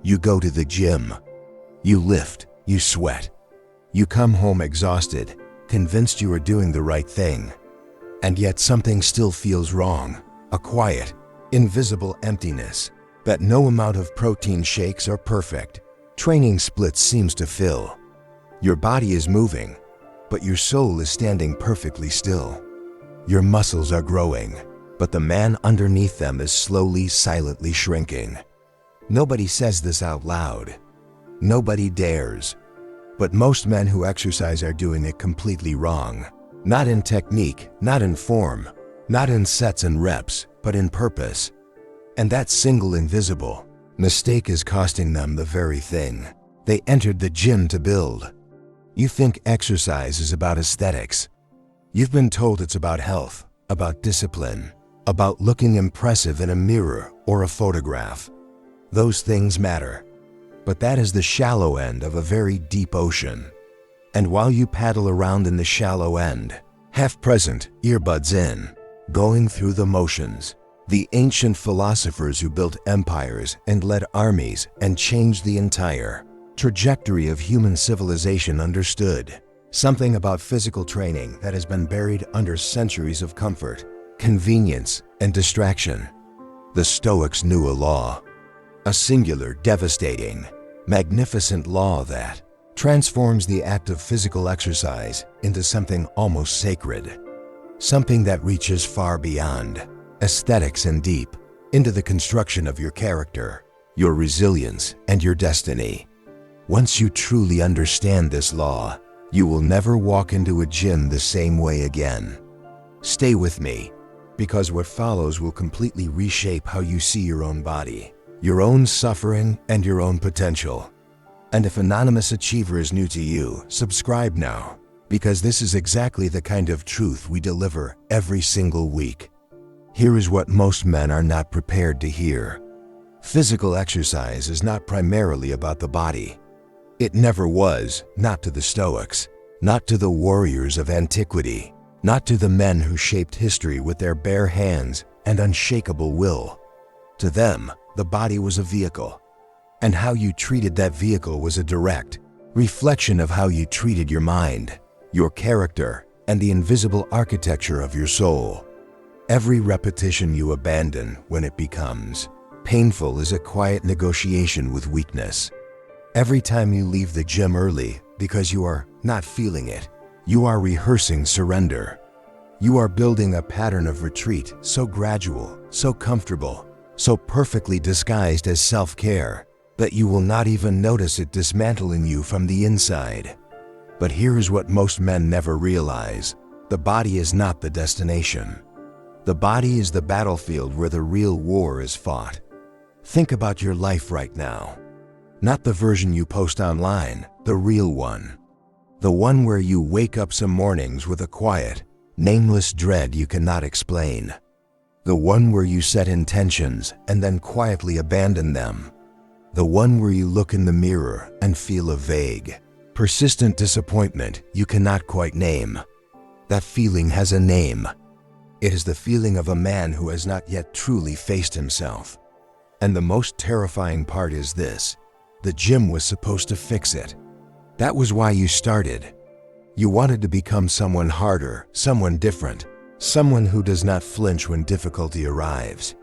You go to the gym. You lift, you sweat. You come home exhausted, convinced you are doing the right thing. And yet something still feels wrong, a quiet, invisible emptiness that no amount of protein shakes or perfect training splits seems to fill. Your body is moving, but your soul is standing perfectly still. Your muscles are growing, but the man underneath them is slowly, silently shrinking. Nobody says this out loud. Nobody dares. But most men who exercise are doing it completely wrong. Not in technique, not in form, not in sets and reps, but in purpose. And that single invisible mistake is costing them the very thing they entered the gym to build. You think exercise is about aesthetics. You've been told it's about health, about discipline, about looking impressive in a mirror or a photograph. Those things matter, but that is the shallow end of a very deep ocean. And while you paddle around in the shallow end, half present, earbuds in, going through the motions, the ancient philosophers who built empires and led armies and changed the entire trajectory of human civilization understood something about physical training that has been buried under centuries of comfort, convenience, and distraction. The Stoics knew a law. A singular, devastating, magnificent law that transforms the act of physical exercise into something almost sacred, something that reaches far beyond aesthetics and deep into the construction of your character, your resilience, and your destiny. Once you truly understand this law, you will never walk into a gym the same way again. Stay with me, because what follows will completely reshape how you see your own body, your own suffering, and your own potential. And if Anonymous Achiever is new to you, subscribe now, because this is exactly the kind of truth we deliver every single week. Here is what most men are not prepared to hear. Physical exercise is not primarily about the body. It never was, not to the Stoics, not to the warriors of antiquity, not to the men who shaped history with their bare hands and unshakable will. To them, the body was a vehicle, and how you treated that vehicle was a direct reflection of how you treated your mind, your character, and the invisible architecture of your soul. Every repetition you abandon when it becomes painful is a quiet negotiation with weakness. Every time you leave the gym early because you are not feeling it, you are rehearsing surrender. You are building a pattern of retreat so gradual, so comfortable, so perfectly disguised as self-care that you will not even notice it dismantling you from the inside. But here is what most men never realize. The body is not the destination. The body is the battlefield where the real war is fought. Think about your life right now. Not the version you post online, the real one. The one where you wake up some mornings with a quiet, nameless dread you cannot explain. The one where you set intentions and then quietly abandon them. The one where you look in the mirror and feel a vague, persistent disappointment you cannot quite name. That feeling has a name. It is the feeling of a man who has not yet truly faced himself. And the most terrifying part is this: the gym was supposed to fix it. That was why you started. You wanted to become someone harder, someone different, someone who does not flinch when difficulty arrives.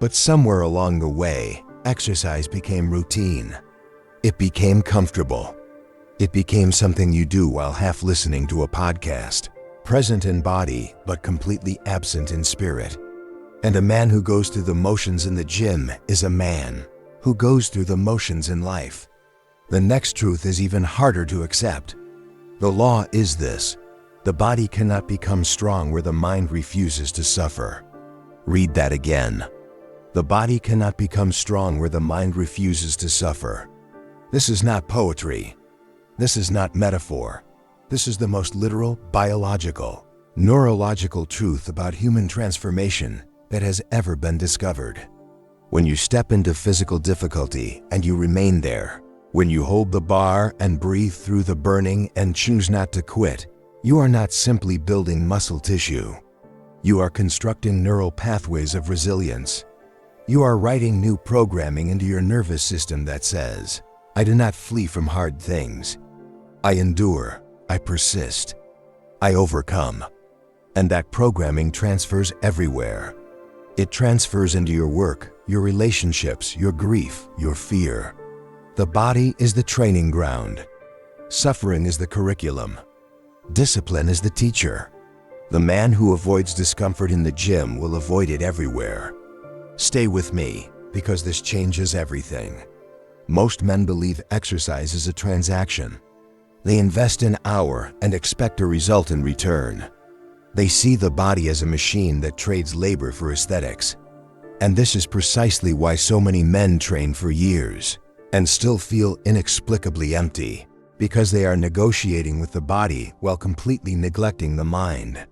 But somewhere along the way, exercise became routine. It became comfortable. It became something you do while half listening to a podcast, present in body but completely absent in spirit. And a man who goes through the motions in the gym is a man who goes through the motions in life. The next truth is even harder to accept. The law is this: the body cannot become strong where the mind refuses to suffer. Read that again. The body cannot become strong where the mind refuses to suffer. This is not poetry. This is not metaphor. This is the most literal, biological, neurological truth about human transformation that has ever been discovered. When you step into physical difficulty and you remain there, when you hold the bar and breathe through the burning and choose not to quit, you are not simply building muscle tissue. You are constructing neural pathways of resilience. You are writing new programming into your nervous system that says, I do not flee from hard things. I endure, I persist, I overcome. And that programming transfers everywhere. It transfers into your work, your relationships, your grief, your fear. The body is the training ground. Suffering is the curriculum. Discipline is the teacher. The man who avoids discomfort in the gym will avoid it everywhere. Stay with me, because this changes everything. Most men believe exercise is a transaction. They invest an hour and expect a result in return. They see the body as a machine that trades labor for aesthetics. And this is precisely why so many men train for years and still feel inexplicably empty, because they are negotiating with the body while completely neglecting the mind.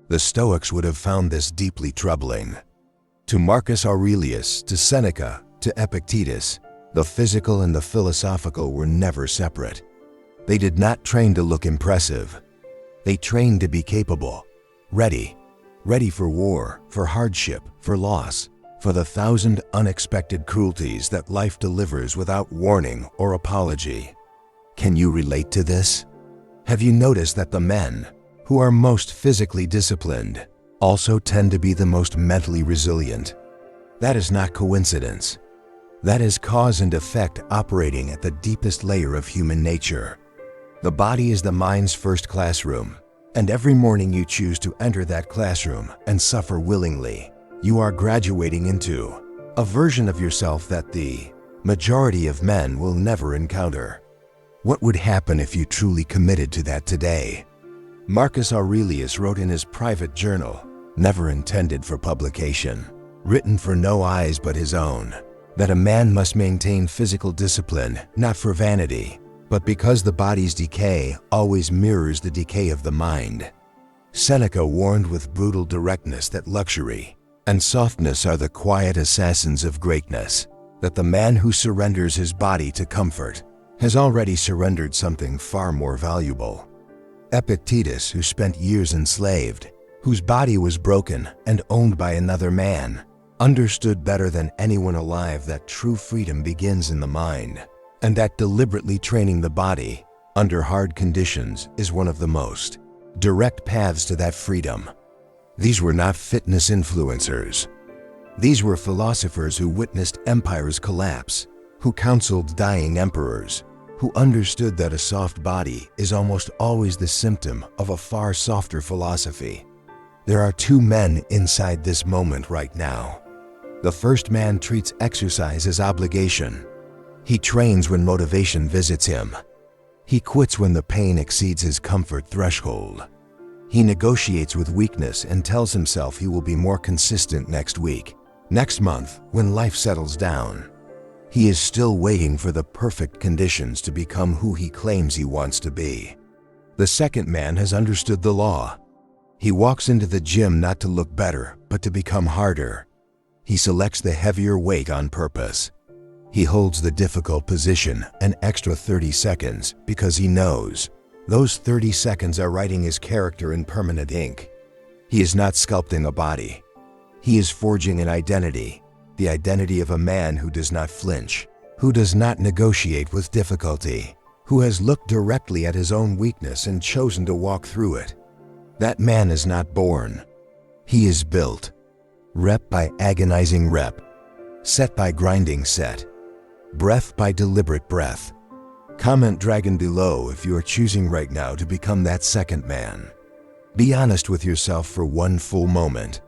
The Stoics would have found this deeply troubling. To Marcus Aurelius, to Seneca, to Epictetus, the physical and the philosophical were never separate. They did not train to look impressive. They trained to be capable, ready for war, for hardship, for loss, for the 1,000 unexpected cruelties that life delivers without warning or apology. Can you relate to this? Have you noticed that the men who are most physically disciplined also tend to be the most mentally resilient? That is not coincidence. That is cause and effect operating at the deepest layer of human nature. The body is the mind's first classroom, and every morning you choose to enter that classroom and suffer willingly. You are graduating into a version of yourself that the majority of men will never encounter. What would happen if you truly committed to that today? Marcus Aurelius wrote in his private journal, never intended for publication, written for no eyes but his own, that a man must maintain physical discipline not for vanity, but because the body's decay always mirrors the decay of the mind. Seneca warned with brutal directness that luxury and softness are the quiet assassins of greatness, that the man who surrenders his body to comfort has already surrendered something far more valuable. Epictetus, who spent years enslaved, whose body was broken and owned by another man, understood better than anyone alive that true freedom begins in the mind, and that deliberately training the body under hard conditions is one of the most direct paths to that freedom. These were not fitness influencers. These were philosophers who witnessed empires collapse, who counseled dying emperors, who understood that a soft body is almost always the symptom of a far softer philosophy. There are two men inside this moment right now. The first man treats exercise as obligation. He trains when motivation visits him. He quits when the pain exceeds his comfort threshold. He negotiates with weakness and tells himself he will be more consistent next week, next month, when life settles down. He is still waiting for the perfect conditions to become who he claims he wants to be. The second man has understood the law. He walks into the gym not to look better, but to become harder. He selects the heavier weight on purpose. He holds the difficult position an extra 30 seconds because he knows those 30 seconds are writing his character in permanent ink. He is not sculpting a body. He is forging an identity, the identity of a man who does not flinch, who does not negotiate with difficulty, who has looked directly at his own weakness and chosen to walk through it. That man is not born. He is built. Rep by agonizing rep. Set by grinding set. Breath by deliberate breath. Comment Dragon below if you are choosing right now to become that second man. Be honest with yourself for one full moment.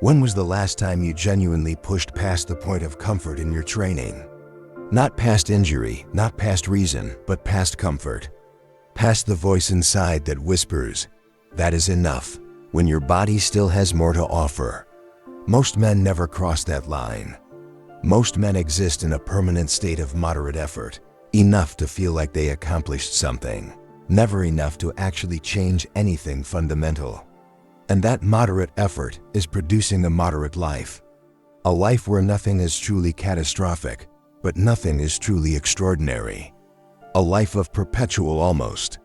When was the last time you genuinely pushed past the point of comfort in your training? Not past injury, not past reason, but past comfort. Past the voice inside that whispers, "That is enough," when your body still has more to offer. Most men never cross that line. Most men exist in a permanent state of moderate effort, enough to feel like they accomplished something, never enough to actually change anything fundamental. And that moderate effort is producing a moderate life. A life where nothing is truly catastrophic, but nothing is truly extraordinary. A life of perpetual almost.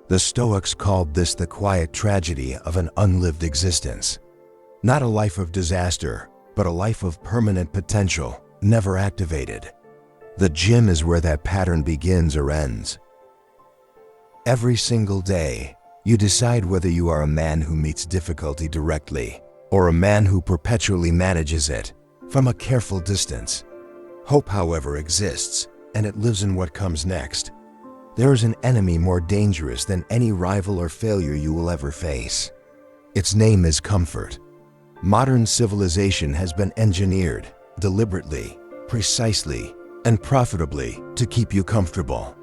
The Stoics called this the quiet tragedy of an unlived existence. Not a life of disaster, but but a life of permanent potential, never activated. The gym is where that pattern begins or ends. Every single day, you decide whether you are a man who meets difficulty directly or a man who perpetually manages it from a careful distance. Hope, however, exists, and it lives in what comes next. There is an enemy more dangerous than any rival or failure you will ever face. Its name is comfort. Modern civilization has been engineered deliberately, precisely, and profitably to keep you comfortable.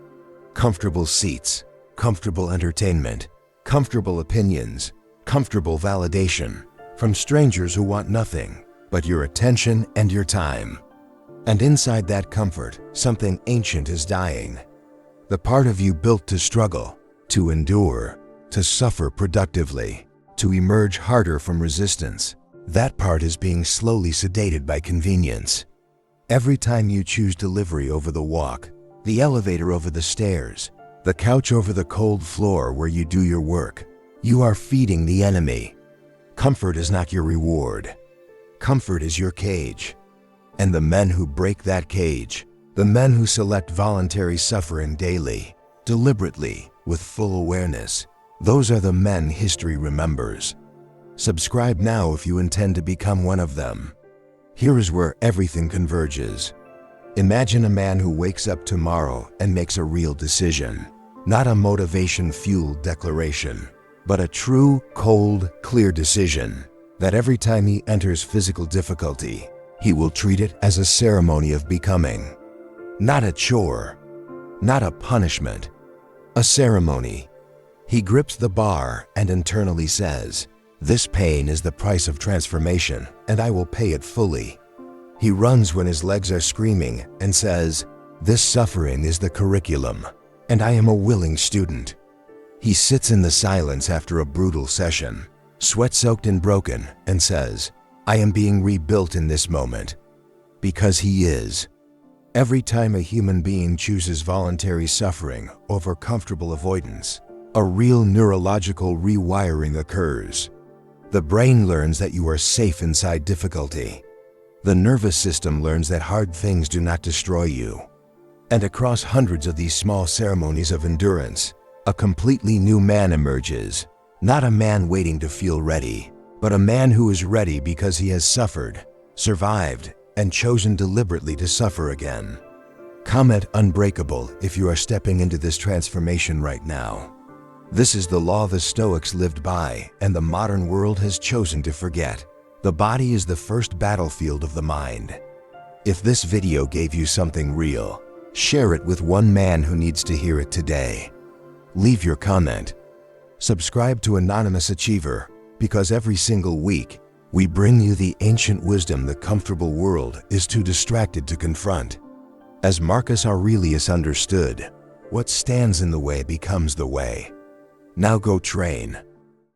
Comfortable seats, comfortable entertainment, comfortable opinions, comfortable validation from strangers who want nothing but your attention and your time. And inside that comfort, something ancient is dying. The part of you built to struggle, to endure, to suffer productively, to emerge harder from resistance. That part is being slowly sedated by convenience. Every time you choose delivery over the walk, the elevator over the stairs, the couch over the cold floor where you do your work, you are feeding the enemy. Comfort is not your reward. Comfort is your cage. And the men who break that cage, the men who select voluntary suffering daily, deliberately, with full awareness, those are the men history remembers. Subscribe now if you intend to become one of them. Here is where everything converges. Imagine a man who wakes up tomorrow and makes a real decision, not a motivation-fueled declaration, but a true, cold, clear decision that every time he enters physical difficulty, he will treat it as a ceremony of becoming. Not a chore, not a punishment, a ceremony. He grips the bar and internally says, "This pain is the price of transformation, and I will pay it fully." He runs when his legs are screaming and says, "This suffering is the curriculum, and I am a willing student." He sits in the silence after a brutal session, sweat-soaked and broken, and says, "I am being rebuilt in this moment," because he is. Every time a human being chooses voluntary suffering over comfortable avoidance, a real neurological rewiring occurs. The brain learns that you are safe inside difficulty. The nervous system learns that hard things do not destroy you. And across hundreds of these small ceremonies of endurance, a completely new man emerges. Not a man waiting to feel ready, but a man who is ready because he has suffered, survived, and chosen deliberately to suffer again. Comment Unbreakable if you are stepping into this transformation right now. This is the law the Stoics lived by and the modern world has chosen to forget. The body is the first battlefield of the mind. If this video gave you something real, share it with one man who needs to hear it today. Leave your comment. Subscribe to Anonymous Achiever, because every single week, we bring you the ancient wisdom the comfortable world is too distracted to confront. As Marcus Aurelius understood, what stands in the way becomes the way. Now go train.